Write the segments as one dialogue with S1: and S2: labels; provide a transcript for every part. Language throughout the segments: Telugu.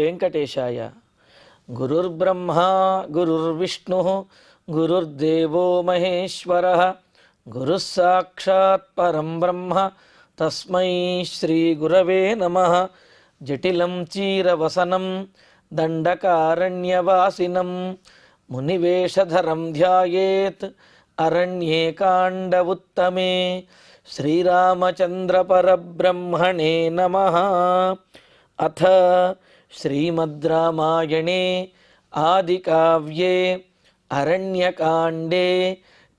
S1: వెంకటేశాయ. గురుర్బ్రహ్మా గురుర్విష్ణుః గురుర్దేవో మహేశ్వరః గురుః సాక్షాత్ పరం బ్రహ్మ తస్మై శ్రీ గురవే నమః. జటిలం చీరవసనం దండకారణ్యవాసినం మునివేషధరం ధ్యాయేత్ అరణ్యే కాండవుత్తమే. శ్రీరామచంద్ర పరబ్రహ్మణే నమః. అథ శ్రీమద్ రామాయణే ఆదికావ్యే అరణ్యకాండే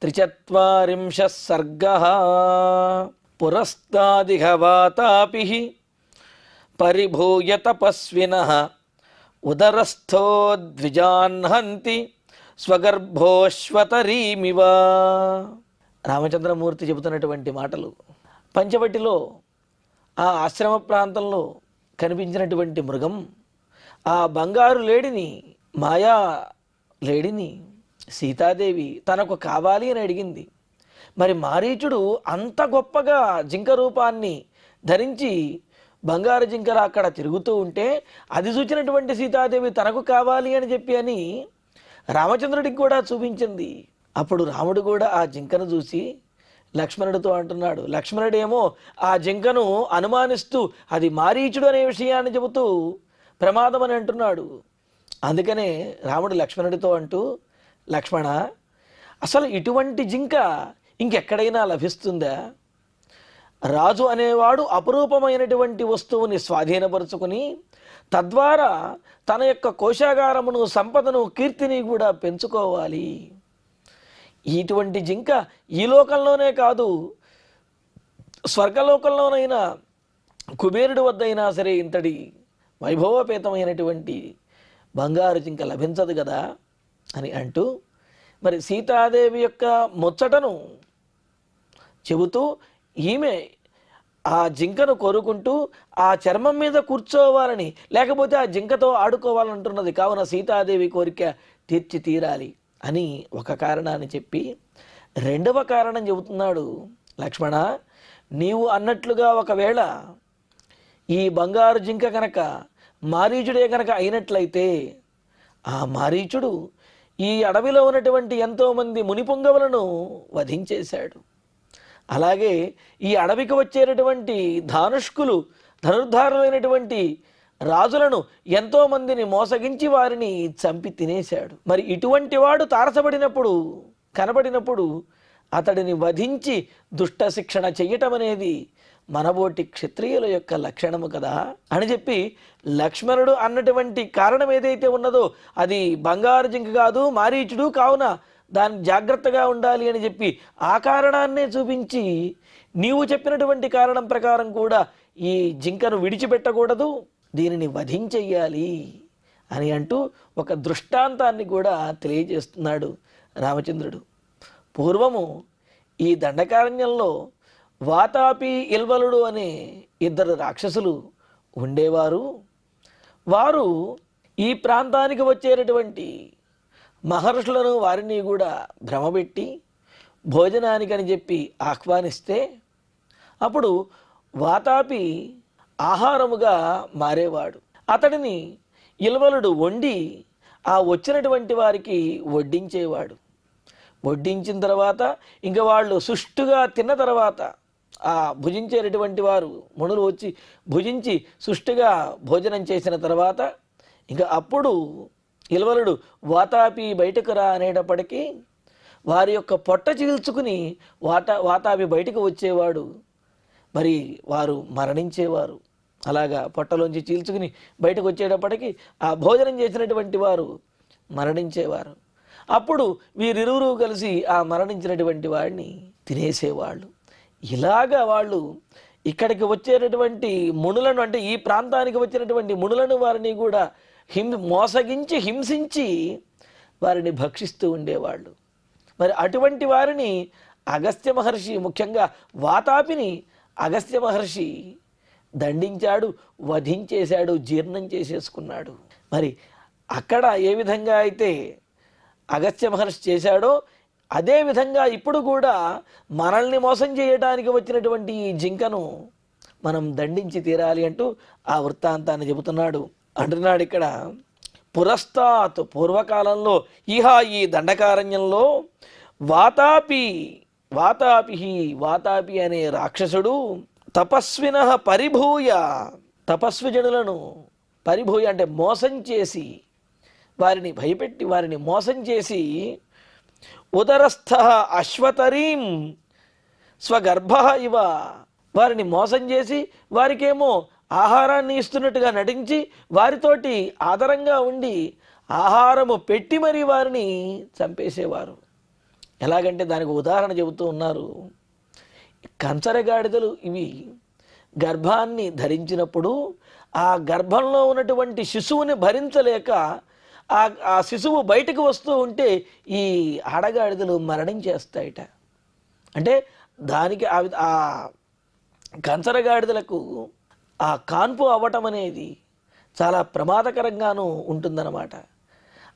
S1: 43 సర్గః. పురస్తాదిహ వాతాపిః పరిభూయ తపస్వినః ఉదరస్థో ద్విజాన్ హంతి స్వగర్భోశ్వతరీమివ. రామచంద్రమూర్తి చెబుతున్నటువంటి మాటలు. పంచవటిలో ఆ ఆశ్రమ ప్రాంతంలో కనిపించినటువంటి మృగం ఆ బంగారు లేడిని, మాయా లేడిని సీతాదేవి తనకు కావాలి అని అడిగింది. మరి మారీచుడు అంత గొప్పగా జింక రూపాన్ని ధరించి బంగారు జింకలు అక్కడ తిరుగుతూ ఉంటే అది చూచినటువంటి సీతాదేవి తనకు కావాలి అని చెప్పి అని రామచంద్రుడికి కూడా చూపించింది. అప్పుడు రాముడు కూడా ఆ జింకను చూసి లక్ష్మణుడితో అంటున్నాడు. లక్ష్మణుడేమో ఆ జింకను అనుమానిస్తూ అది మారీచుడు అనే విషయాన్ని చెబుతూ ప్రమాదం అని అంటున్నాడు. అందుకనే రాముడు లక్ష్మణుడితో అంటూ, లక్ష్మణ, అసలు ఇటువంటి జింక ఇంకెక్కడైనా లభిస్తుందా? రాజు అనేవాడు అపురూపమైనటువంటి వస్తువుని స్వాధీనపరుచుకుని తద్వారా తన యొక్క కోశాగారమును, సంపదను, కీర్తిని కూడా పెంచుకోవాలి. ఇటువంటి జింక ఈ లోకంలోనే కాదు, స్వర్గలోకంలోనైనా కుబేరుడి వద్దైనా సరే ఇంతటి వైభవపేతమైనటువంటి బంగారు జింక లభించదు కదా అని అంటూ మరి సీతాదేవి యొక్క ముచ్చటను చెబుతూ ఈమె ఆ జింకను కోరుకుంటూ ఆ చర్మం మీద కూర్చోవాలని, లేకపోతే ఆ జింకతో ఆడుకోవాలంటున్నది. కావున సీతాదేవి కోరిక తీర్చి తీరాలి అని ఒక కారణాన్ని చెప్పి రెండవ కారణం చెబుతున్నాడు. లక్ష్మణ, నీవు అన్నట్లుగా ఒకవేళ ఈ బంగారు జింక కనుక మారీచుడే కనుక అయినట్లయితే ఆ మారీచుడు ఈ అడవిలో ఉన్నటువంటి ఎంతోమంది మునిపుంగవులను వధించేశాడు. అలాగే ఈ అడవికి వచ్చేటటువంటి ధానుష్కులు, ధనుర్ధారులైనటువంటి రాజులను ఎంతోమందిని మోసగించి వారిని చంపి తినేశాడు. మరి ఇటువంటి వాడు తారసపడినప్పుడు, కనబడినప్పుడు అతడిని వధించి దుష్ట శిక్షణ చెయ్యటం అనేది మనబోటి క్షత్రియుల యొక్క లక్షణము కదా అని చెప్పి లక్ష్మణుడు అన్నటువంటి కారణం ఏదైతే ఉన్నదో అది బంగారు జింక కాదు, మారీచుడు, కావున దాన్ని జాగ్రత్తగా ఉండాలి అని చెప్పి ఆ కారణాన్నే చూపించి నీవు చెప్పినటువంటి కారణం ప్రకారం కూడా ఈ జింకను విడిచిపెట్టకూడదు, దీనిని వధించెయ్యాలి అని అంటూ ఒక దృష్టాంతాన్ని కూడా తెలియజేస్తున్నాడు రామచంద్రుడు. పూర్వము ఈ దండకారణ్యంలో వాతాపి, ఇల్వలుడు అనే 2 రాక్షసులు ఉండేవారు. వారు ఈ ప్రాంతానికి వచ్చేటటువంటి మహర్షులను, వారిని కూడా భ్రమపెట్టి భోజనానికని చెప్పి ఆహ్వానిస్తే అప్పుడు వాతాపి ఆహారముగా మారేవాడు. అతడిని ఇల్వలుడు వండి ఆ వచ్చినటువంటి వారికి వడ్డించేవాడు. వడ్డించిన తర్వాత ఇంకా వాళ్ళు సుష్టుగా తిన్న తర్వాత ఆ భుజించేటటువంటి వారు మునులు వచ్చి భుజించి సుష్టుగా భోజనం చేసిన తర్వాత ఇంకా అప్పుడు ఇల్వలుడు వాతాపి బయటకు రా అనేటప్పటికీ వారి యొక్క పొట్ట చీల్చుకుని వాతాపి బయటకు వచ్చేవాడు. మరి వారు మరణించేవారు. అలాగా పొట్టలోంచి చీల్చుకుని బయటకు వచ్చేటప్పటికి ఆ భోజనం చేసినటువంటి వారు మరణించేవారు. అప్పుడు వీరిరువురు కలిసి ఆ మరణించినటువంటి వాడిని తినేసేవాళ్ళు. ఇలాగా వాళ్ళు ఇక్కడికి వచ్చేటటువంటి మునులను, అంటే ఈ ప్రాంతానికి వచ్చినటువంటి మునులను, వారిని కూడా మోసగించి హింసించి వారిని భక్షిస్తూ ఉండేవాళ్ళు. మరి అటువంటి వారిని అగస్త్య మహర్షి, ముఖ్యంగా వాతాపిని అగస్త్య మహర్షి దండించాడు, వధించేశాడు, జీర్ణం చేసేసుకున్నాడు. మరి అక్కడ ఏ విధంగా అయితే అగస్త్య మహర్షి చేశాడో అదేవిధంగా ఇప్పుడు కూడా మనల్ని మోసం చేయడానికి వచ్చినటువంటి ఈ జింకను మనం దండించి తీరాలి అంటూ ఆ వృత్తాంతాన్ని చెబుతున్నాడు
S2: అంటున్నాడు ఇక్కడ. పురస్తాత్ పూర్వకాలంలో ఇహ ఈ దండకారణ్యంలో వాతాపి వాతాపి అనే రాక్షసుడు తపస్విన పరిభూయ తపస్విజనులను పరిభూయ అంటే మోసం చేసి వారిని భయపెట్టి వారిని మోసం చేసి ఉదరస్థ అశ్వతరీం స్వగర్భ ఇవ వారిని మోసం చేసి వారికేమో ఆహారాన్ని ఇస్తున్నట్టుగా నటించి వారితోటి ఆదరంగా ఉండి ఆహారము పెట్టి మరీ వారిని చంపేసేవారు. ఎలాగంటే దానికి ఉదాహరణ చెబుతూ ఉన్నారు. కంచరగాడిదలు ఇవి గర్భాన్ని ధరించినప్పుడు ఆ గర్భంలో ఉన్నటువంటి శిశువుని భరించలేక ఆ శిశువు బయటకు వస్తూ ఉంటే ఈ ఆడగాడిదలు మరణించేస్తాయిట. అంటే దానికి ఆ కంచరగాడిదలకు ఆ కాన్పు అవ్వటం అనేది చాలా ప్రమాదకరంగానూ ఉంటుందన్నమాట.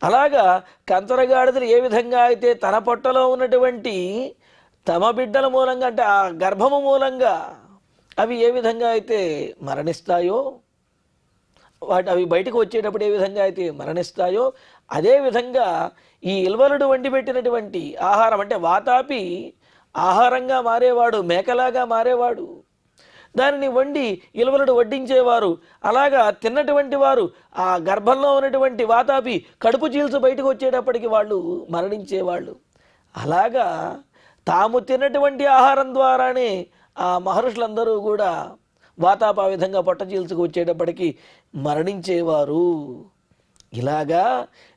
S2: అలాగా కంచరగాడిదలు ఏ విధంగా అయితే తన పొట్టలో ఉన్నటువంటి తమ బిడ్డల మూలంగా అంటే ఆ గర్భము మూలంగా అవి ఏ విధంగా అయితే మరణిస్తాయో అవి బయటకు వచ్చేటప్పుడు ఏ విధంగా అయితే మరణిస్తాయో అదేవిధంగా ఈ ఇల్వలుడు వండి పెట్టినటువంటి ఆహారం అంటే వాతాపి ఆహారంగా మారేవాడు, మేకలాగా మారేవాడు. దానిని వండి ఇల్వలుడు వడ్డించేవారు. అలాగా తిన్నటువంటి వారు ఆ గర్భంలో ఉన్నటువంటి వాతాపి కడుపు చీల్చు బయటకు వచ్చేటప్పటికి వాళ్ళు మరణించేవాళ్ళు. అలాగా తాము తిన్నటువంటి ఆహారం ద్వారానే ఆ మహర్షులందరూ కూడా వాతాప ఆ విధంగా పొట్ట చీల్చుకు వచ్చేటప్పటికి మరణించేవారు. ఇలాగా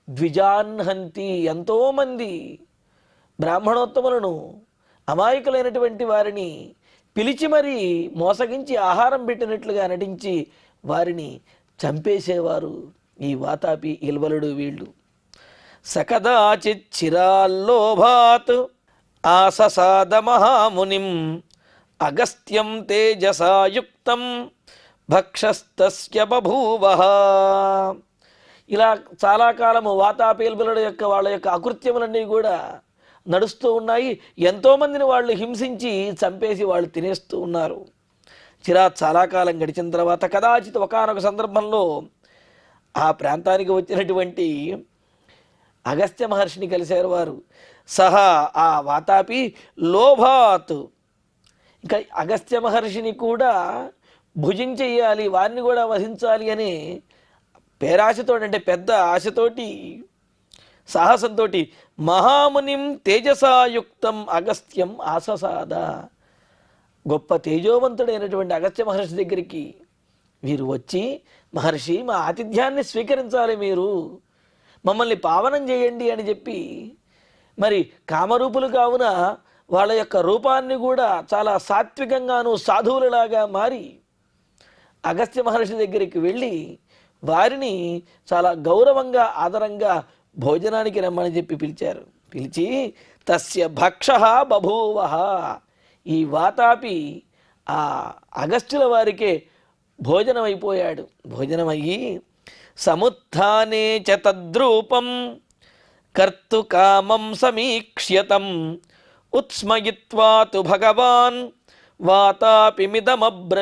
S2: ద్విజాన్హంతి ఎంతోమంది బ్రాహ్మణోత్తములను అమాయకులైనటువంటి వారిని పిలిచి మరీ మోసగించి ఆహారం పెట్టినట్లుగా నటించి వారిని చంపేసేవారు ఈ వాతాపి ఇల్వలుడు వీళ్ళు. సకదాచిత్ చిరాల్లోభాత్ ఆససాద మహామునిం అగస్త్యం తేజసాయుక్తం భక్షస్తస్య బభూవః. ఇలా చాలా కాలము వాతాపి ఇల్వలుడు యొక్క వాళ్ళ యొక్క అకృత్యములన్నీ కూడా నడుస్తూ ఉన్నాయి. ఎంతోమందిని వాళ్ళు హింసించి చంపేసి వాళ్ళు తినేస్తూ ఉన్నారు. చాలా కాలం గడిచిన తర్వాత కదాచిత్ ఒకానొక సందర్భంలో ఆ ప్రాంతానికి వచ్చినటువంటి అగస్త్య మహర్షిని కలిశారు వారు. సహా ఆ వాతాపి లోభాత్ ఇంకా అగస్త్య మహర్షిని కూడా భుజించేయాలి, వారిని కూడా వధించాలి అనే పేరాశతో అంటే పెద్ద ఆశతోటి సాహసంతో మహామునిం తేజసాయుక్తం అగస్త్యం ఆససాద గొప్ప తేజోవంతుడైనటువంటి అగస్త్య మహర్షి దగ్గరికి వీరు వచ్చి, మహర్షి మా ఆతిథ్యాన్ని స్వీకరించాలి, మీరు మమ్మల్ని పావనం చేయండి అని చెప్పి మరి కామరూపులు కావున వాళ్ళ యొక్క రూపాన్ని కూడా చాలా సాత్వికంగాను సాధువులలాగా మారి అగస్త్య మహర్షి దగ్గరికి వెళ్ళి వారిని చాలా గౌరవంగా ఆదరంగా భోజనానికి రమ్మని చెప్పి పిలిచారు. పిలిచి తస్య భక్షః బభూవః ఈ వాతాపి ఆ అగస్త్యుల వారికే భోజనం అయిపోయాడు. భోజనమయ్యి సముత్థానే చ తద్రూపం కర్తుకామం సమీక్ష్యతం ఉత్స్మయిత్వా తు భగవాన్ వాతాపిమిదమబ్రవీత్.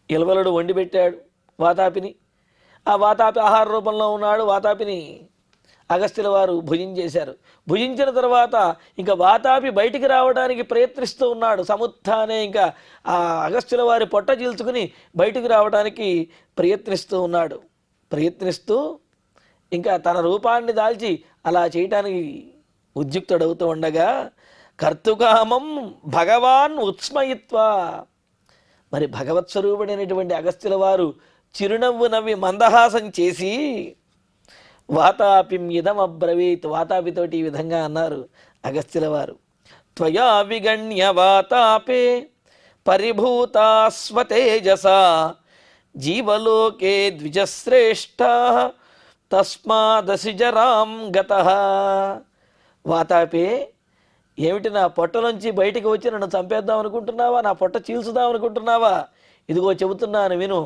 S2: ఇల్వలుడు వండి పెట్టాడు వాతాపిని. ఆ వాతాపి ఆహార రూపంలో ఉన్నాడు. వాతాపిని అగస్త్యుల వారు భుజించేశారు. భుజించిన తర్వాత ఇంకా వాతాపి బయటికి రావడానికి ప్రయత్నిస్తూ ఉన్నాడు. సముత్థానే ఇంకా ఆ అగస్త్యుల వారి పొట్ట చీల్చుకుని బయటికి రావడానికి ప్రయత్నిస్తూ ఉన్నాడు. ప్రయత్నిస్తూ ఇంకా తన రూపాన్ని దాల్చి అలా చేయటానికి ఉద్యుక్తుడవుతూ ఉండగా కర్తుకామం భగవాన్ ఉత్స్మయిత్వా మరి భగవత్ స్వరూపుడైనటువంటి అగస్త్యుల వారు చిరునవ్వు నవ్వి మందహాసం చేసి వాతాపిం ఇదమబ్రవీత్ వాతాపితోటి ఈ విధంగా అన్నారు అగస్త్యుల వారు. త్వయా విగణ్య వాతాపే పరిభూతాస్వతేజసా జీవలోకే ద్విజశ్రేష్ఠ తస్మాదసిజరాం గతః. వాతాపే ఏమిటి నా పొట్టలోంచి బయటికి వచ్చి నన్ను చంపేద్దాం అనుకుంటున్నావా, నా పొట్ట చీల్చుదాం అనుకుంటున్నావా? ఇదిగో చెబుతున్నాను విను.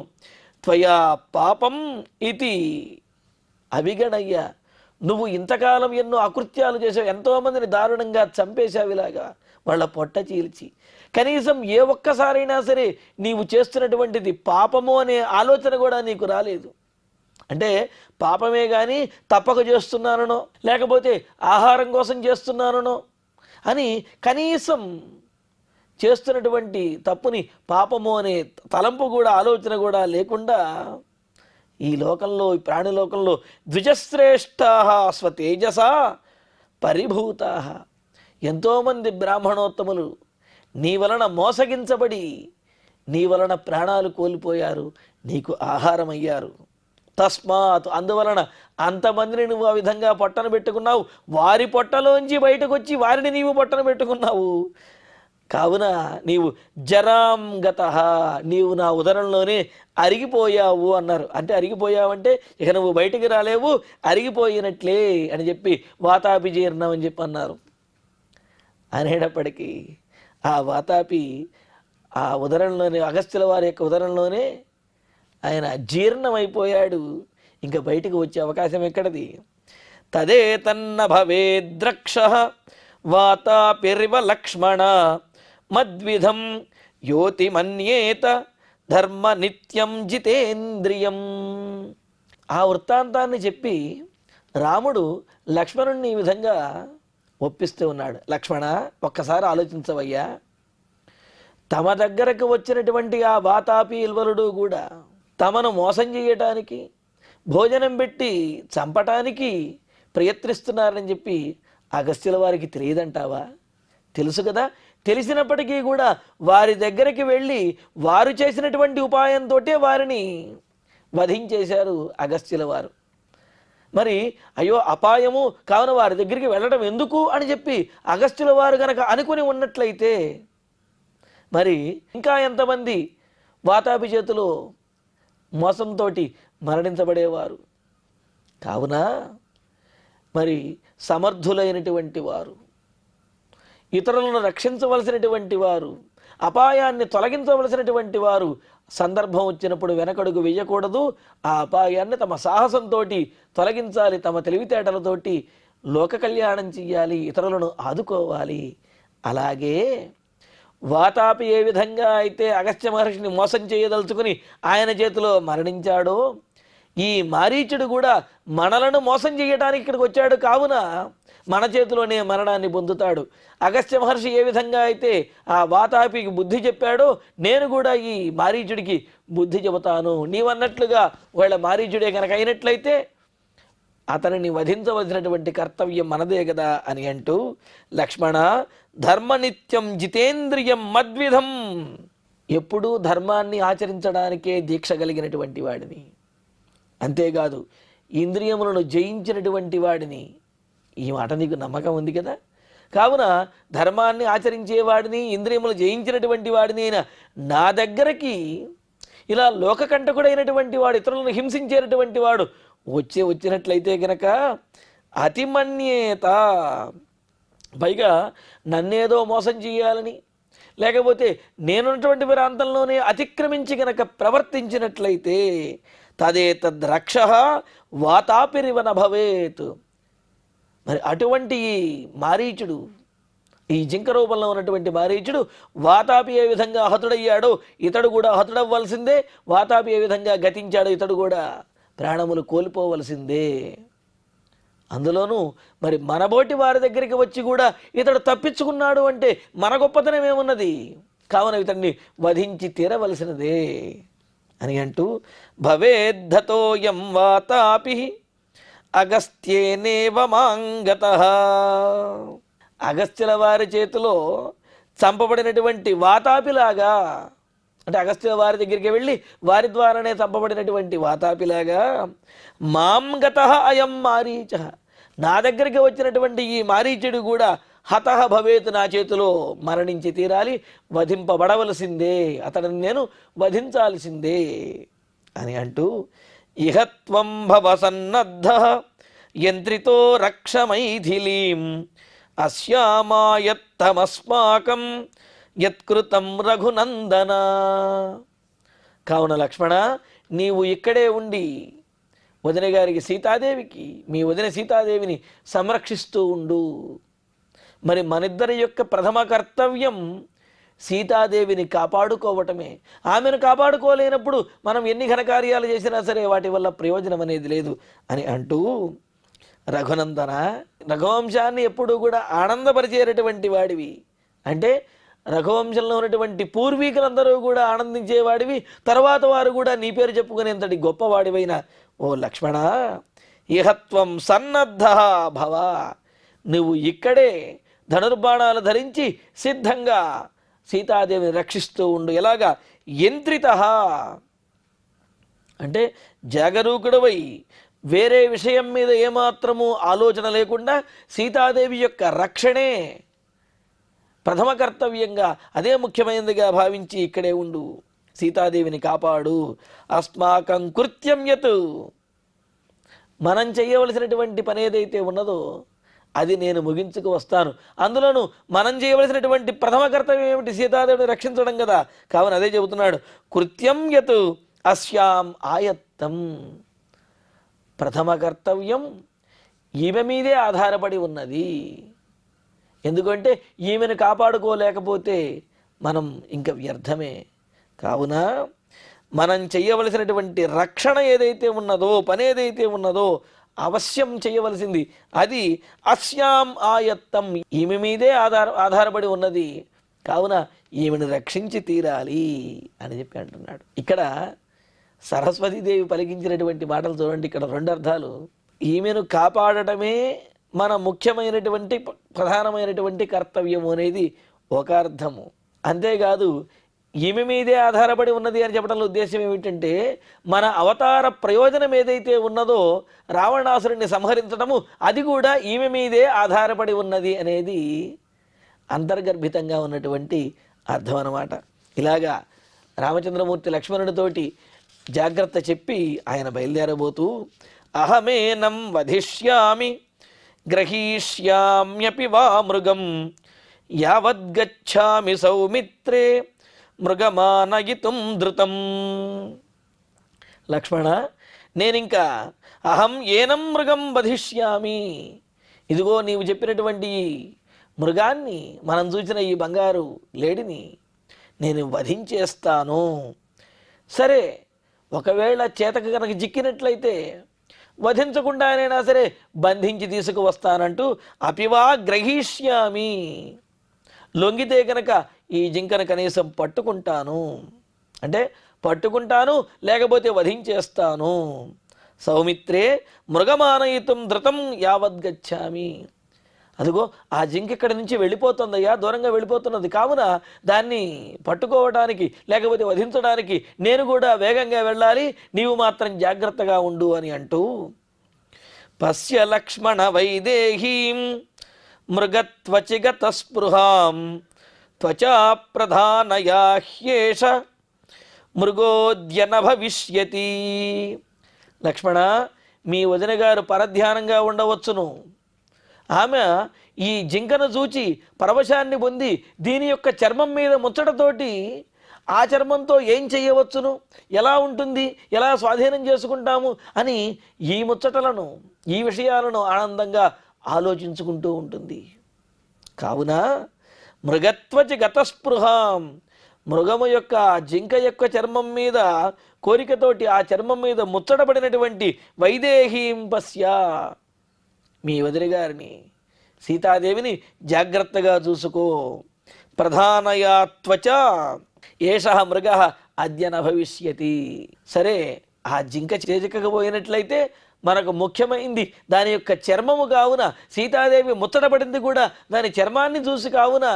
S2: త్వయా పాపం ఇది అవిగణయ్య నువ్వు ఇంతకాలం ఎన్నో అకృత్యాలు చేసావు, ఎంతోమందిని దారుణంగా చంపేశావు ఇలాగా వాళ్ళ పొట్ట చీల్చి. కనీసం ఏ ఒక్కసారైనా సరే నీవు చేస్తున్నటువంటిది పాపము అనే ఆలోచన కూడా నీకు రాలేదు.
S1: అంటే పాపమే కానీ తప్పక చేస్తున్నానో లేకపోతే ఆహారం కోసం చేస్తున్నానో అని కనీసం చేస్తున్నటువంటి తప్పుని పాపము అనే తలంపు కూడా ఆలోచన కూడా లేకుండా ఈ లోకంలో ఈ ప్రాణిలోకంలో ద్విజశ్రేష్టా స్వతేజస పరిభూతా ఎంతోమంది బ్రాహ్మణోత్తములు నీ వలన మోసగించబడి నీ వలన ప్రాణాలు కోల్పోయారు, నీకు ఆహారం అయ్యారు. తస్మాత్ అందువలన అంతమందిని నువ్వు ఆ విధంగా పొట్టన పెట్టుకున్నావు, వారి పొట్టలోంచి బయటకు వచ్చి వారిని నీవు పొట్టన పెట్టుకున్నావు. కావున నీవు జరాం గతః, నీవు నా ఉదరంలోనే అరిగిపోయావు అన్నారు. అంటే అరిగిపోయావంటే ఇక నువ్వు బయటికి రాలేవు, అరిగిపోయినట్లే అని చెప్పి వాతాపి జీర్ణం అని చెప్పి అన్నారు. అనేటప్పటికీ ఆ వాతాపి ఆ ఉదరంలోనే, అగస్త్యుల వారి యొక్క ఉదరంలోనే ఆయన జీర్ణమైపోయాడు. ఇంకా బయటికి వచ్చే అవకాశం ఎక్కడది? తదే తన్న భవేద్రక్ష వాతాపిరివ లక్ష్మణ మద్విధం యోతి మన్యేత ధర్మ నిత్యం జితేంద్రియం. ఆ వృత్తాంతాన్ని చెప్పి రాముడు లక్ష్మణుణ్ణి ఈ విధంగా ఒప్పిస్తూ ఉన్నాడు. లక్ష్మణ, ఒక్కసారి ఆలోచించవయ్యా, తమ దగ్గరకు వచ్చినటువంటి ఆ వాతాపి ఇల్వలుడు కూడా తమను మోసం చేయటానికి, భోజనం పెట్టి చంపటానికి ప్రయత్నిస్తున్నారని చెప్పి అగస్త్యుల వారికి తెలియదంటావా? తెలుసు కదా. తెలిసినప్పటికీ కూడా వారి దగ్గరికి వెళ్ళి వారు చేసినటువంటి ఉపాయంతో వారిని వధించేశారు అగస్త్యుల వారు. మరి అయ్యో అపాయము కావున వారి దగ్గరికి వెళ్ళడం ఎందుకు అని చెప్పి అగస్త్యుల వారు గనక అనుకుని ఉన్నట్లయితే మరి ఇంకా ఎంతమంది వాతాపి చేతిలో మోసంతో మరణించబడేవారు. కావున మరి సమర్థులైనటువంటి వారు, ఇతరులను రక్షించవలసినటువంటి వారు, అపాయాన్ని తొలగించవలసినటువంటి వారు సందర్భం వచ్చినప్పుడు వెనకడుగు వేయకూడదు. ఆ అపాయాన్ని తమ సాహసంతో తొలగించాలి, తమ తెలివితేటలతోటి లోక కళ్యాణం చెయ్యాలి, ఇతరులను ఆదుకోవాలి. అలాగే వాతాపి ఏ విధంగా అయితే అగస్త్య మహర్షిని మోసం చేయదలుచుకుని ఆయన చేతిలో మరణించాడో, ఈ మారీచుడు కూడా మనలను మోసం చేయడానికి ఇక్కడికి వచ్చాడు. కావున మన చేతిలోనే మరణాన్ని పొందుతాడు. అగస్త్య మహర్షి ఏ విధంగా అయితే ఆ వాతాపికి బుద్ధి చెప్పాడో, నేను కూడా ఈ మారీచుడికి బుద్ధి చెబుతాను. నీవన్నట్లుగా వాళ్ళ మారీచుడే కనుక అయినట్లయితే అతనిని వధించవలసినటువంటి కర్తవ్యం మనదే కదా అని అంటూ, లక్ష్మణ ధర్మనిత్యం జితేంద్రియం మద్విధం, ఎప్పుడూ ధర్మాన్ని ఆచరించడానికే దీక్ష కలిగినటువంటి వాడిని, అంతేకాదు ఇంద్రియములను జయించినటువంటి వాడిని. ఈ మాట నీకు నమ్మకం ఉంది కదా. కావున ధర్మాన్ని ఆచరించేవాడిని, ఇంద్రియములు జయించినటువంటి వాడిని అయినా నా దగ్గరికి ఇలా లోకకంటకుడైనటువంటి వాడు, ఇతరులను హింసించేటటువంటి వాడు వచ్చినట్లయితే గనక అతిమన్యేత, పైగా నన్నేదో మోసం చేయాలని లేకపోతే నేనున్నటువంటి ప్రాంతంలోనే అతిక్రమించి గనక ప్రవర్తించినట్లయితే తదేతద్రక్ష వాతాపిరివన భవేత్. మరి అటువంటి మారీచుడు, ఈ జింక రూపంలో ఉన్నటువంటి మారీచుడు వాతాపి ఏ విధంగా హతుడయ్యాడో ఇతడు కూడా హతుడవ్వాల్సిందే. వాతాపి ఏ విధంగా గతించాడో ఇతడు కూడా ప్రాణములు కోల్పోవలసిందే. అందులోనూ మరి మనబోటి వారి దగ్గరికి వచ్చి కూడా ఇతడు తప్పించుకున్నాడు అంటే మన గొప్పతనం ఏమున్నది? కావున ఇతడిని వధించి తీరవలసినదే అని అంటూ, భవేద్ధతోయం వాతాపి అగస్త్యేనేవ మాంగతః. అగస్త్యుల వారి చేతిలో చంపబడినటువంటి వాతాపిలాగా, అంటే అగస్త్యుల వారి దగ్గరికి వెళ్ళి వారి ద్వారానే చంపబడినటువంటి వాతాపిలాగా, మాం గతః అయం మారీచః, నా దగ్గరికి వచ్చినటువంటి ఈ మారీచుడు కూడా హతః భవేత్, నా చేతిలో మరణించి తీరాలి, వధింపబడవలసిందే, అతడిని నేను వధించాల్సిందే అని అంటూ, ఇహత్వం భవ సన్నద్ధః యంత్రితో రక్ష మైథిలీం అస్యామాయత్తమస్మాకం యత్కృతం రఘునందన. కావున లక్ష్మణ, నీవు ఇక్కడే ఉండి వదిన గారికి సీతాదేవికి, మీ వదిన సీతాదేవిని సంరక్షిస్తూ ఉండు. మరి మనిద్దరి యొక్క ప్రథమ కర్తవ్యం
S2: సీతాదేవిని కాపాడుకోవటమే. ఆమెను కాపాడుకోలేనప్పుడు మనం ఎన్ని ఘనకార్యాలు చేసినా సరే వాటి వల్ల ప్రయోజనం అనేది లేదు అని అంటూ, రఘునందన, రఘువంశాన్ని ఎప్పుడూ కూడా ఆనందపరిచేటటువంటి వాడివి, అంటే రఘువంశంలో ఉన్నటువంటి పూర్వీకులందరూ కూడా ఆనందించేవాడివి, తర్వాత వారు కూడా నీ పేరు చెప్పుకునేంతటి గొప్పవాడివైన ఓ లక్ష్మణ, ఇహత్వం సన్నద్ధ భవ, నువ్వు ఇక్కడే ధనుర్బాణాలు ధరించి సిద్ధంగా సీతాదేవిని రక్షిస్తూ ఉండు. ఎలాగా? యంత్రిత, అంటే జాగరూకుడవై వేరే విషయం మీద ఏమాత్రము ఆలోచన లేకుండా సీతాదేవి యొక్క రక్షణే ప్రథమ కర్తవ్యంగా, అదే ముఖ్యమైనదిగా భావించి ఇక్కడే ఉండు, సీతాదేవిని కాపాడు. అస్మాకం కృత్యం యత్, మనం చేయవలసినటువంటి పని ఏదైతే ఉన్నదో అది నేను ముగించుకు వస్తాను. అందులోనూ మనం చేయవలసినటువంటి ప్రథమ కర్తవ్యం ఏమిటి? సీతాదేవిని రక్షించడం కదా. కావున అదే చెబుతున్నాడు, కృత్యం యత్ అస్యాం ఆయత్తం, ప్రథమ కర్తవ్యం ఈమె మీదే ఆధారపడి ఉన్నది. ఎందుకంటే ఈమెను కాపాడుకోలేకపోతే మనం ఇంకా వ్యర్థమే. కావున మనం చేయవలసినటువంటి రక్షణ ఏదైతే ఉన్నదో, పని ఏదైతే ఉన్నదో అవశ్యం చేయవలసింది అది అస్యాం ఆయత్తం, ఈమె మీదే ఆధారపడి ఉన్నది. కావున ఈమెను రక్షించి తీరాలి అని చెప్పి అంటున్నాడు. ఇక్కడ సరస్వతీదేవి పలికించినటువంటి మాటలు చూడండి. ఇక్కడ రెండు అర్థాలు. ఈమెను కాపాడటమే మన ముఖ్యమైనటువంటి ప్రధానమైనటువంటి కర్తవ్యము అనేది ఒక అర్థము. అంతేకాదు ఈమె మీదే ఆధారపడి ఉన్నది అని చెప్పడంలో ఉద్దేశం ఏమిటంటే, మన అవతార ప్రయోజనం ఏదైతే ఉన్నదో రావణాసురుడిని సంహరించడము, అది కూడా ఈమె మీదే ఆధారపడి ఉన్నది అనేది అంతర్గర్భితంగా ఉన్నటువంటి అర్థం అన్నమాట. ఇలాగా రామచంద్రమూర్తి లక్ష్మణుడితోటి జాగ్రత్త చెప్పి ఆయన బయలుదేరబోతూ, అహమేనం వధిష్యామి గ్రహీష్యామ్యపి వా మృగం యావద్గచ్ఛామి సౌమిత్రే మృగమానయితుం ధృతం. లక్ష్మణ, నేనింకా అహం ఏనం మృగం వధిష్యామి, ఇదిగో నీవు చెప్పినటువంటి మృగాన్ని, మనం చూసిన ఈ బంగారు లేడిని నేను వధించేస్తాను. సరే, ఒకవేళ చేతకు కనుక జిక్కినట్లయితే వధించకుండానైనా సరే బంధించి తీసుకువస్తానంటూ అపివా గ్రహీష్యామి, లొంగితే కనుక ఈ జింకను కనీసం పట్టుకుంటాను, అంటే పట్టుకుంటాను, లేకపోతే వధించేస్తాను. సౌమిత్రే మృగమానయితుం ధృతం యావద్గచ్ఛామి, అదిగో ఆ జింక ఇక్కడి నుంచి వెళ్ళిపోతుందయ్యా, దూరంగా వెళ్ళిపోతున్నది. కావున దాన్ని పట్టుకోవడానికి లేకపోతే వధించడానికి నేను కూడా వేగంగా వెళ్ళాలి, నీవు మాత్రం జాగ్రత్తగా ఉండు అని అంటూ, పశ్య లక్ష్మణ వైదేహీం మృగత్వచిగత స్పృహాం త్వచా ప్రధానయా హ్యేష మృగోద్యన భవిష్యతి. లక్ష్మణ, మీ వదిన గారు పరధ్యానంగా ఉండవచ్చును. ఆమె ఈ జింకను చూచి పరవశాన్ని పొంది దీని యొక్క చర్మం మీద ముచ్చటతోటి ఆ చర్మంతో ఏం చేయవచ్చును, ఎలా ఉంటుంది, ఎలా స్వాధీనం చేసుకుంటాము అని ఈ ముచ్చటలను, ఈ విషయాలను ఆనందంగా ఆలోచించుకుంటూ ఉంటుంది. కావున మృగత్వచి గతస్పృహాం, మృగము యొక్క జింక యొక్క చర్మం మీద కోరికతోటి ఆ చర్మం మీద ముచ్చటపడినటువంటి వైదేహీం పశ్య, మీ వదిలి గారిని సీతాదేవిని జాగ్రత్తగా చూసుకో. ప్రధానయా త్వచ ఏష మృగ అద్య న భవిష్యతి. సరే, ఆ జింక చేజకపోయినట్లయితే మనకు ముఖ్యమైంది దాని యొక్క చర్మము. కావున సీతాదేవి ముచ్చటపడింది కూడా దాని చర్మాన్ని చూసి, కావున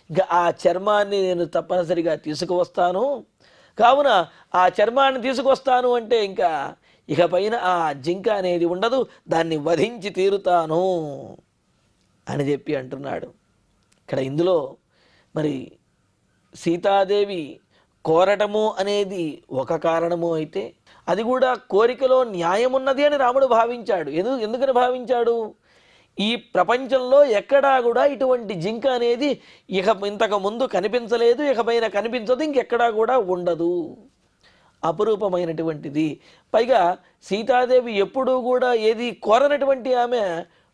S2: ఇంకా ఆ చర్మాన్ని నేను తప్పనిసరిగా తీసుకువస్తాను. కావున ఆ చర్మాన్ని తీసుకొస్తాను అంటే ఇంకా ఇకపైన ఆ జింక అనేది ఉండదు, దాన్ని వధించి తీరుతాను అని చెప్పి అంటున్నాడు. ఇక్కడ ఇందులో మరి సీతాదేవి కోరటము అనేది ఒక కారణము అయితే, అది కూడా కోరికలో న్యాయమున్నది అని రాముడు భావించాడు. ఎందుకని భావించాడు? ఈ ప్రపంచంలో ఎక్కడా కూడా ఇటువంటి జింక అనేది ఇంతకు ముందు కనిపించలేదు, ఇకపైన కనిపించదు, ఇంకెక్కడా కూడా ఉండదు, అపురూపమైనటువంటిది. పైగా సీతాదేవి ఎప్పుడూ కూడా ఏది కోరనటువంటి ఆమె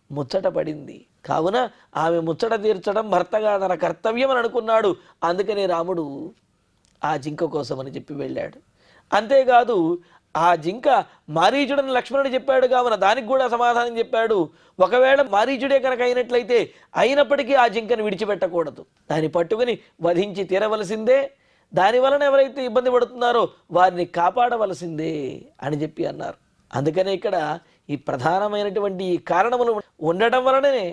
S1: ముచ్చట పడింది. కావున ఆమె ముచ్చట తీర్చడం భర్తగా తన కర్తవ్యం అని అనుకున్నాడు. అందుకనే రాముడు ఆ జింక కోసం అని చెప్పి వెళ్ళాడు. అంతేకాదు ఆ జింక మారీచుడని లక్ష్మణుడు చెప్పాడు కావున దానికి కూడా సమాధానం చెప్పాడు. ఒకవేళ మారీచుడే కనుక అయినట్లయితే అయినప్పటికీ ఆ జింకను విడిచిపెట్టకూడదు, దాన్ని పట్టుకుని వధించి తీరవలసిందే, దాని వలన ఎవరైతే ఇబ్బంది పడుతున్నారో వారిని కాపాడవలసిందే అని చెప్పి అన్నారు. అందుకనే ఇక్కడ ఈ ప్రధానమైనటువంటి ఈ కారణములు ఉండటం వలననే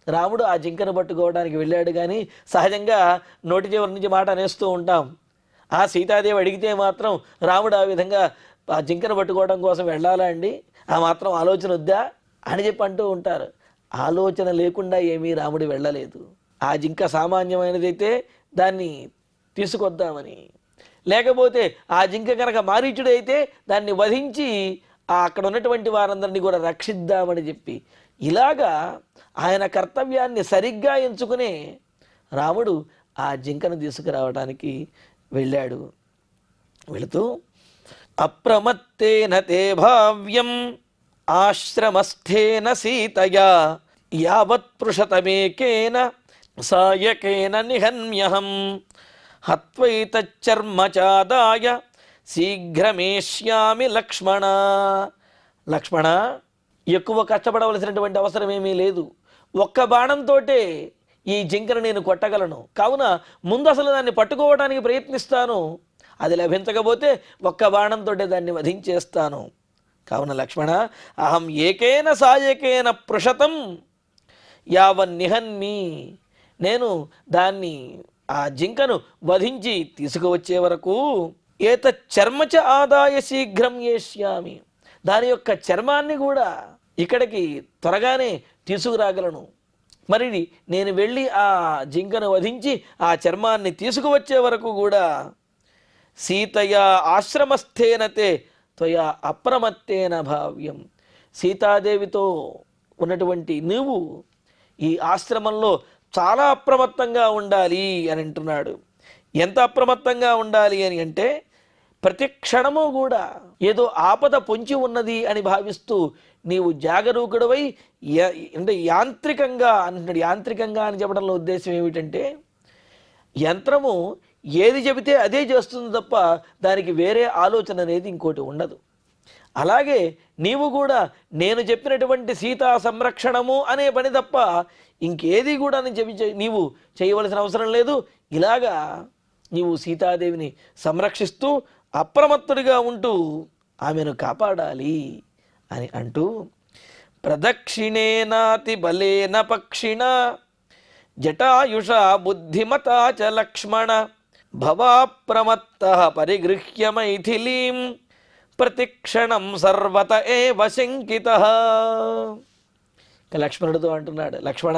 S1: రాముడు ఆ జింకను పట్టుకోవడానికి వెళ్ళాడు. కానీ సహజంగా నోటి చివరి నుంచి మాట అనేస్తూ ఉంటాం, ఆ సీతాదేవి అడిగితే మాత్రం రాముడు ఆ విధంగా ఆ జింకను పట్టుకోవడం కోసం వెళ్ళాలా అండి, ఆ మాత్రం ఆలోచన వద్దా అని చెప్పి అంటూ ఉంటారు. ఆలోచన లేకుండా ఏమీ రాముడు వెళ్ళలేదు. ఆ జింక సామాన్యమైనదైతే దాన్ని తీసుకొద్దామని, లేకపోతే ఆ జింక కనుక మారీచుడైతే దాన్ని వధించి అక్కడ ఉన్నటువంటి వారందరినీ కూడా రక్షిద్దామని చెప్పి ఇలాగా ఆయన కర్తవ్యాన్ని సరిగ్గా ఎంచుకునే రాముడు ఆ జింకను తీసుకురావడానికి వెళ్ళాడు. వెళుతూ అప్రమత్తేన తే భావ్యం ఆశ్రమస్థేన సీతయా యావత్ పృషతమేకేన సాయకేన నిహన్యహం హత్వైతచ్చర్మచాదాయ శీఘ్రమేష్యామి లక్ష్మణ. లక్ష్మణ, ఎక్కువ కష్టపడవలసినటువంటి అవసరం ఏమీ లేదు. ఒక్క బాణంతోటే ఈ జింకను నేను కొట్టగలను. కావున ముందు అసలు దాన్ని పట్టుకోవడానికి ప్రయత్నిస్తాను. అది లభించకపోతే ఒక్క బాణంతో దాన్ని వధించేస్తాను. కావున లక్ష్మణ, అహం ఏకేన సాయకేన పృషతం యావన్నిహన్మి, నేను దాన్ని ఆ జింకను వధించి తీసుకువచ్చే వరకు ఏత చర్మచ ఆదాయ శీఘ్రం ఏష్యామి, దాని యొక్క చర్మాన్ని కూడా ఇక్కడికి త్వరగానే తీసుకురాగలను. మరి నేను వెళ్ళి ఆ జింకను వధించి ఆ చర్మాన్ని తీసుకువచ్చే వరకు కూడా సీతయా ఆశ్రమస్థేనతే త్వయా అప్రమత్తేన భావ్యం, సీతాదేవితో ఉన్నటువంటి నీవు ఈ ఆశ్రమంలో చాలా అప్రమత్తంగా ఉండాలి అని అంటున్నాడు. ఎంత అప్రమత్తంగా ఉండాలి అని అంటే ప్రతి క్షణము కూడా ఏదో ఆపద పొంచి ఉన్నది అని భావిస్తూ నీవు జాగరూకుడవై అంటే యాంత్రికంగా అంటున్నాడు. యాంత్రికంగా అని చెప్పడంలో ఉద్దేశం ఏమిటంటే యంత్రము ఏది చెబితే అదే చేస్తుంది తప్ప దానికి వేరే ఆలోచన అనేది ఇంకోటి ఉండదు. అలాగే నీవు కూడా నేను చెప్పినటువంటి సీతా సంరక్షణము అనే పని తప్ప ఇంకేది కూడా నీవు చేయవలసిన అవసరం లేదు. ఇలాగా నీవు సీతాదేవిని సంరక్షిస్తూ అప్రమత్తుడిగా ఉంటూ ఆమెను కాపాడాలి అని అంటూ ప్రదక్షిణేనాతి బలేన పక్షిణ జటాయుషా బుద్ధిమతా చ లక్ష్మణ భవాప్రమత్త పరిగృహ్య మైథిలీం ప్రతిక్షణం సర్వత ఏవ శంకితః. లక్ష్మణుడితో అంటున్నాడు, లక్ష్మణ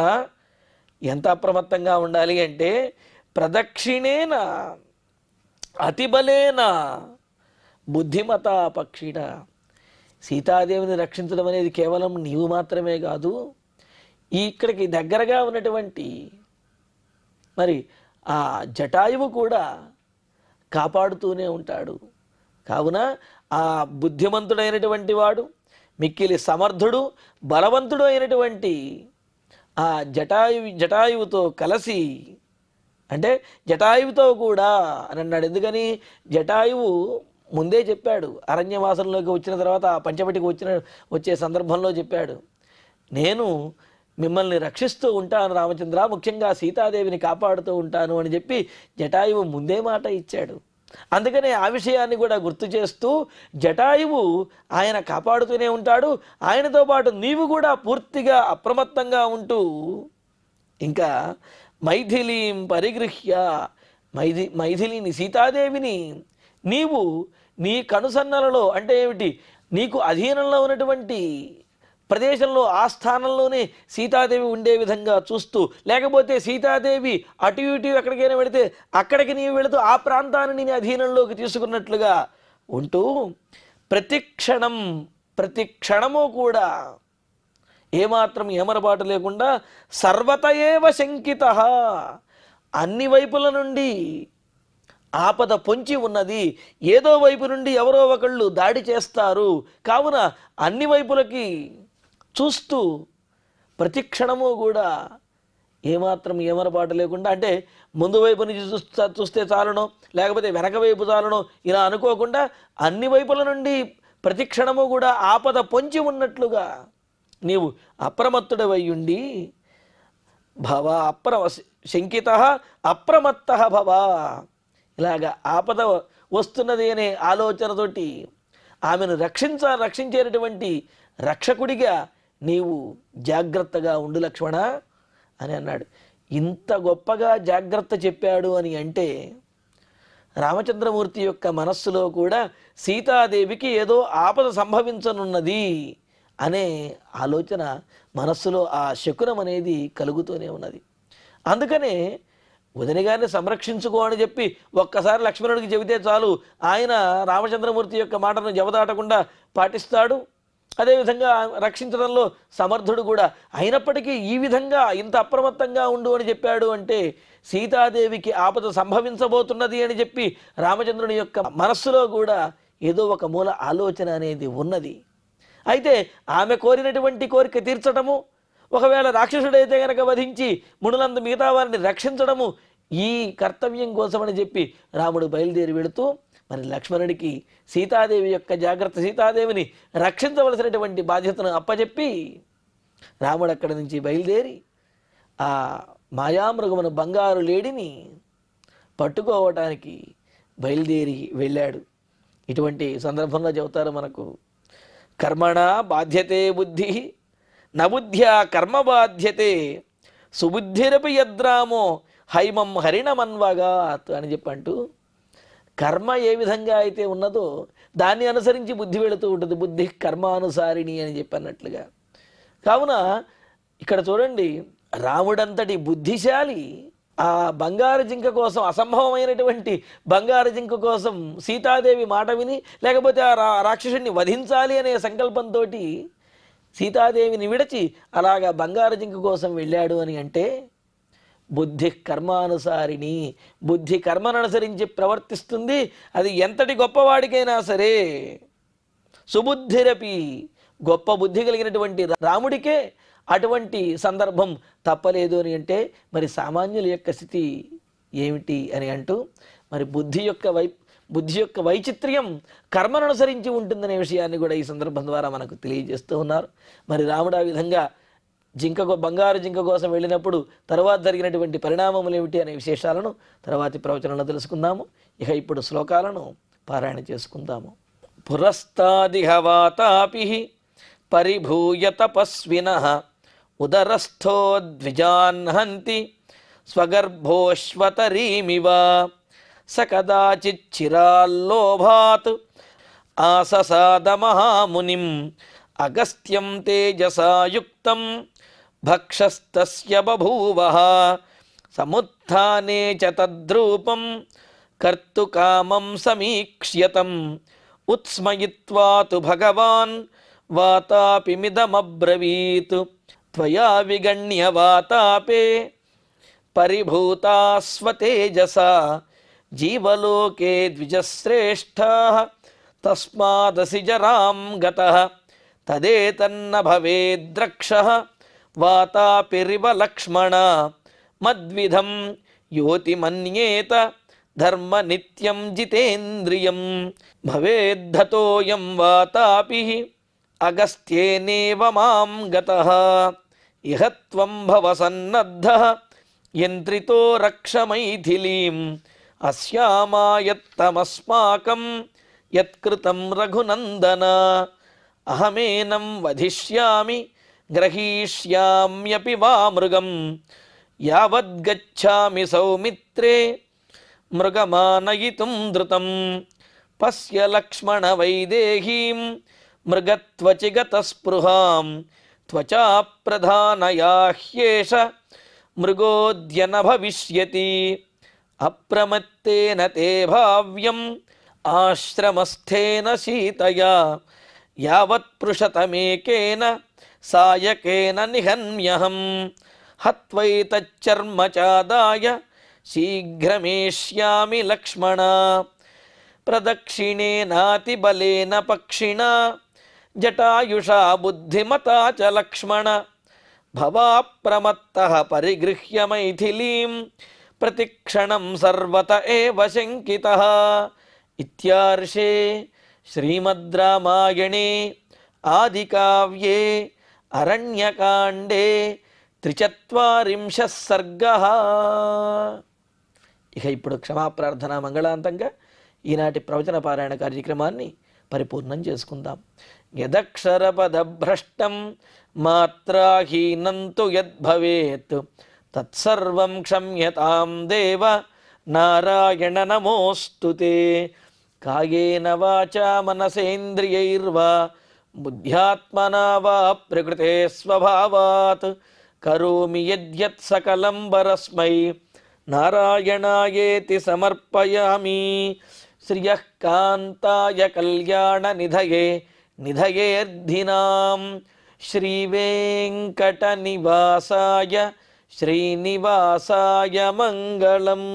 S1: ఎంత అప్రమత్తంగా ఉండాలి అంటే ప్రదక్షిణేన అతిబలేన బుద్ధిమత పక్షిణ, సీతాదేవిని రక్షించడం అనేది కేవలం నీవు మాత్రమే కాదు, ఇక్కడికి దగ్గరగా ఉన్నటువంటి మరి ఆ జటాయువు కూడా కాపాడుతూనే ఉంటాడు. కావున ఆ బుద్ధిమంతుడైనటువంటి వాడు, మిక్కిలి సమర్థుడు, బలవంతుడు అయినటువంటి ఆ జటాయువుతో కలిసి, అంటే జటాయువుతో కూడా అని అన్నాడు. ఎందుకని జటాయువు ముందే చెప్పాడు, అరణ్యవాసంలోకి వచ్చిన తర్వాత పంచవటికి వచ్చే సందర్భంలో చెప్పాడు, నేను మిమ్మల్ని రక్షిస్తూ ఉంటాను రామచంద్ర, ముఖ్యంగా సీతాదేవిని కాపాడుతూ ఉంటాను అని చెప్పి జటాయువు ముందే మాట ఇచ్చాడు. అందుకనే ఆ విషయాన్ని కూడా గుర్తు చేస్తూ జటాయువు ఆయన కాపాడుతూనే ఉంటాడు, ఆయనతో పాటు నీవు కూడా పూర్తిగా అప్రమత్తంగా ఉంటూ ఇంకా మైథిలీం పరిగృహ్య, మైథిలిని సీతాదేవిని నీవు నీ కనుసన్నలలో, అంటే ఏమిటి, నీకు అధీనంలో ఉన్నటువంటి ప్రదేశంలో ఆ స్థానంలోనే సీతాదేవి ఉండే విధంగా చూస్తూ, లేకపోతే సీతాదేవి అటు ఇటు ఎక్కడికైనా వెళితే అక్కడికి నీవు వెళుతూ ఆ ప్రాంతాన్ని నీ అధీనంలోకి తీసుకున్నట్లుగా ఉంటూ ప్రతి క్షణము కూడా ఏమాత్రం ఏమరపాటు లేకుండా సర్వత ఏవ శంకితః, అన్ని వైపుల నుండి ఆపద పొంచి ఉన్నది, ఏదో వైపు నుండి ఎవరో ఒకళ్ళు దాడి చేస్తారు, కావున అన్ని వైపులకి చూస్తూ
S2: ప్రతి క్షణము కూడా ఏమాత్రం ఏమరపాటు లేకుండా, అంటే ముందు వైపు నుంచి చూస్తే చాలునో లేకపోతే వెనక వైపు చాలునో ఇలా అనుకోకుండా అన్ని వైపుల నుండి ప్రతి క్షణము కూడా ఆపద పొంచి ఉన్నట్లుగా నీవు అప్రమత్తుడవై ఉండి భవ శంకిత అప్రమత్త భవ, ఇలాగా ఆపద వస్తున్నది అనే ఆలోచనతోటి ఆమెను రక్షించేటటువంటి రక్షకుడిగా నీవు జాగ్రత్తగా ఉండు లక్ష్మణ అని అన్నాడు. ఇంత గొప్పగా జాగ్రత్త చెప్పాడు అని అంటే రామచంద్రమూర్తి యొక్క మనస్సులో కూడా సీతాదేవికి ఏదో ఆపద సంభవించనున్నది అనే ఆలోచన మనస్సులో ఆ శకునం అనేది కలుగుతూనే ఉన్నది. అందుకనే వదిన గారిని సంరక్షించుకో అని చెప్పి ఒక్కసారి లక్ష్మణుడికి చెబితే చాలు, ఆయన రామచంద్రమూర్తి యొక్క మాటను జవదాటకుండా పాటిస్తాడు. అదేవిధంగా రక్షించడంలో సమర్థుడు కూడా. అయినప్పటికీ ఈ విధంగా ఇంత అప్రమత్తంగా ఉండు అని చెప్పాడు అంటే సీతాదేవికి ఆపద సంభవించబోతున్నది అని చెప్పి రామచంద్రుని యొక్క మనస్సులో కూడా ఏదో ఒక మూల ఆలోచన అనేది ఉన్నది. అయితే ఆమె కోరినటువంటి కోరిక తీర్చడము, ఒకవేళ రాక్షసుడైతే గనక వధించి మునులందు మిగతా వారిని రక్షించడము, ఈ కర్తవ్యం కోసమని చెప్పి రాముడు బయలుదేరి వెళుతూ మరి లక్ష్మణుడికి సీతాదేవి యొక్క జాగ్రత్త, సీతాదేవిని రక్షించవలసినటువంటి బాధ్యతను అప్పచెప్పి రాముడు అక్కడి నుంచి బయలుదేరి ఆ మాయామృగమును బంగారు లేడిని పట్టుకోవటానికి బయలుదేరి వెళ్ళాడు. ఇటువంటి సందర్భంలో చెబుతారు మనకు, కర్మణ బాధ్యతే బుద్ధి నబుద్ధ్యా కర్మ బాధ్యతే సుబుద్ధిరపి యద్రామో హైమం హరిణమన్వగాత్ అని చెప్పంటూ, కర్మ ఏ విధంగా అయితే ఉన్నదో దాన్ని అనుసరించి బుద్ధి వెళుతూ ఉంటుంది. బుద్ధి కర్మానుసారిణి అని చెప్పన్నట్లుగా. కావున ఇక్కడ చూడండి, రాముడంతటి బుద్ధిశాలి ఆ బంగారు జింక కోసం, అసంభవమైనటువంటి బంగారు జింక కోసం సీతాదేవి మాట విని, లేకపోతే ఆ రాక్షసుడిని వధించాలి అనే సంకల్పంతో సీతాదేవిని విడిచి అలాగా బంగారు జింక కోసం వెళ్ళాడు అని అంటే బుద్ధి కర్మానుసారిణి, బుద్ధి కర్మను అనుసరించి ప్రవర్తిస్తుంది. అది ఎంతటి గొప్పవాడికైనా సరే. సుబుద్ధిరపి, గొప్ప బుద్ధి కలిగినటువంటి రాముడికే అటువంటి సందర్భం తప్పలేదు అని అంటే మరి సామాన్యుల యొక్క స్థితి ఏమిటి అని అంటూ మరి బుద్ధి యొక్క వైచిత్ర్యం కర్మను అనుసరించి ఉంటుందనే విషయాన్ని కూడా ఈ సందర్భం ద్వారా మనకు తెలియజేస్తూ ఉన్నారు. మరి రాముడు ఆ విధంగా బంగారు జింక కోసం వెళ్ళినప్పుడు తర్వాత జరిగినటువంటి పరిణామములు ఏమిటి అనే విశేషాలను తర్వాతి ప్రవచనంలో తెలుసుకుందాము. ఇక ఇప్పుడు శ్లోకాలను పారాయణ చేసుకుందాము. పురస్తాదిహ వాతాపి పరిభూయ తపస్వినః ఉదరస్థో ద్విజాన్హంతి స్వగర్భోశ్వతరీమివ స కదాచిచ్చిరాల్లోభాత్ ఆససాద మహామునిం అగస్త్యం తేజసాయుక్తం భక్షస్తస్య బభూవః సముత్థానే చ తద్రూపం కర్తుకామం సమీక్ష్యతం ఉత్స్మయిత్వా తు భగవాన్ వాతాపిమిదమబ్రవీత్ త్వయా విగణ్య వాతాపే పరిభూతా స్వతేజసా జీవలోకే ద్విజశ్రేష్ఠాః తస్మాదసి జరాం గతః తదేతన్న భవేద్రక్షః వాతాపిరివ లక్ష్మణ మద్విధం యోతిమన్యేత ధర్మ నిత్యం జితేంద్రియం భవేద్ధతోయం వాతాపి అగస్త్యేనేవ మాం గతః ఇహ త్వం భవ సన్నద్ధః యంత్రితో రక్ష మైథిలీం అస్యామాయత్తమస్మాకం యత్కృతం రఘునందన అహమేనం వధిష్యామి గ్రహీష్యామ్యపి వా మృగం యావద్గచ్ఛామి సౌమిత్రే మృగమానయితుం ధృతం పశ్య లక్ష్మణ వైదేహీం మృగత్వచిగతస్పృహాం త్వచా ప్రధానయా హ్యేష మృగోద్యన భవిష్యతి అప్రమత్తేన తే భావ్యం ఆశ్రమస్థేన సీతయా యావత్ పృషతమేకేన సాయకేన నిహన్మ్యహం హత్వైతచ్చర్మచాదాయ శీఘ్రమేష్యామి లక్ష్మణ ప్రదక్షిణేనాతిబలేన పక్షిణా జటాయుషా బుద్ధిమతా చ లక్ష్మణ భవాప్రమత్తః పరిగృహ్య మైథిలీం ప్రతిక్షణం సర్వత ఏవ శంకితః. ఇత్యార్షే శ్రీమద్ రామాయణే ఆదికావ్యే అరణ్యకాండే 43 సర్గః. ఇక ఇప్పుడు క్షమాప్రార్థన మంగళాంతంగా ఈనాటి ప్రవచన పారాయణ కార్యక్రమాన్ని పరిపూర్ణం చేసుకుందాం. యదక్షరపదభ్రష్టం మాత్రాహీనం తు యద్భవేత్ తత్సర్వం క్షమ్యతాం దేవ నారాయణ నమోస్తుతే. కాయేన వాచా మనసేంద్రియైర్వా బుద్ధ్యాత్మనా వా ప్రకృతే స్వభావాత్ కరోమి యద్యత్ సకలం పరస్మై నారాయణాయేతి సమర్పయామి. శ్రియః కాంతాయ కళ్యాణ నిధయే నిధయేర్ధినాం శ్రీవేంకట నివాసాయ శ్రీనివాసాయ మంగళం.